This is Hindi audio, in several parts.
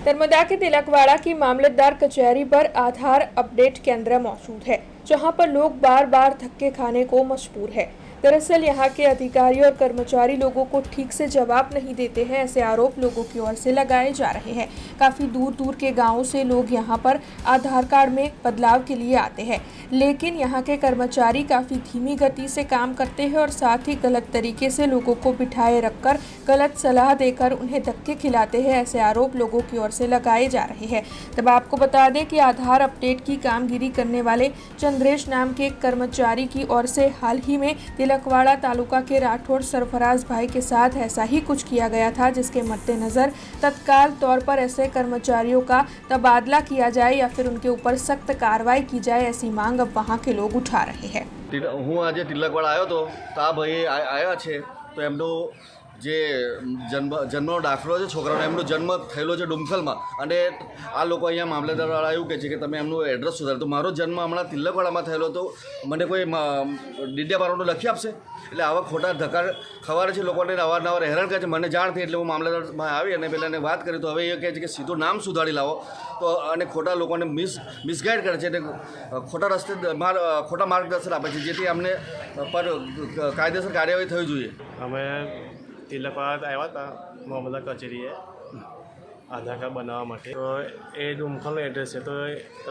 नर्मदा के तिलकवाड़ा की मामलतदार कचहरी पर आधार अपडेट केंद्र मौजूद है, जहां पर लोग बार बार धक्के खाने को मजबूर है। दरअसल यहां के अधिकारी और कर्मचारी लोगों को ठीक से जवाब नहीं देते हैं, ऐसे आरोप लोगों की ओर से लगाए जा रहे हैं। काफी दूर दूर के गांवों से लोग यहां पर आधार कार्ड में बदलाव के लिए आते हैं, लेकिन यहां के कर्मचारी काफी धीमी गति से काम करते हैं और साथ ही गलत तरीके से लोगों को बिठाए रखकर गलत सलाह देकर उन्हें धक्के खिलाते हैं। ऐसे आरोप लोगों की ओर से लगाए जा रहे हैं। तब आपको बता दें कि आधार अपडेट की कामगिरी करने वाले चंद्रेश नाम के एक कर्मचारी की ओर से हाल ही में तिलकवाड़ा तालुका के राठौड़ सरफराज भाई के साथ ऐसा ही कुछ किया गया था, जिसके मद्देनजर तत्काल तौर पर ऐसे कर्मचारियों का तबादला किया जाए या फिर उनके ऊपर सख्त कार्रवाई की जाए, ऐसी मांग अब वहां के लोग उठा रहे हैं। हूँ आज तिलकवाड़ा आयो तो आ भाई आया है तो एमनो जे जन्मનો દાખલો છે છોકરાનો એમનો જન્મ થયેલો છે ડુમખલમાં અને આ લોકો અહીંયા મામલતદારવાળા એવું કહે છે કે તમે એમનું એડ્રેસ સુધારો તો મારો જન્મ હમણાં તિલકવાડામાં થયેલો તો મને કોઈ ડીડિયા બારોનો લખી આપશે એટલે આવા ખોટા ધક્કા ખવારે છે લોકોને અવારનવાર હેરાન કરે છે। મને જાણ થઈ એટલે હું મામલતદારમાં આવી અને પહેલાં એને વાત કરી તો હવે એ કહે છે કે સીધું નામ સુધારી લાવો તો અને ખોટા લોકોને મિસગાઈડ કરે છે અને ખોટા રસ્તે ખોટા માર્ગદર્શન આપે છે જેથી અમને પર કાયદેસર કાર્યવાહી થવી જોઈએ। અમે तिलकवाड़ा आया था मामला कचेरी है आधार कार्ड बनावा माटे तो ए डुमखल एड्रेस है तो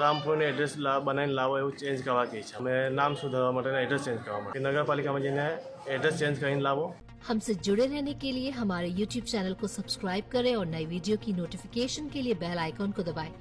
रामपुर एड्रेस बनाई लावो एवं चेन्ज करवा के छे। हमें नाम सुधारवा माटे एड्रेस चेन्ज करवा माटे नगरपालिका में जईने एड्रेस चेन्ज करीने लावो। हमसे जुड़े रहने के लिए हमारे YouTube चैनल को सब्सक्राइब करें और नई वीडियो की नोटिफिकेशन के लिए बेल आइकॉन को दबाएं।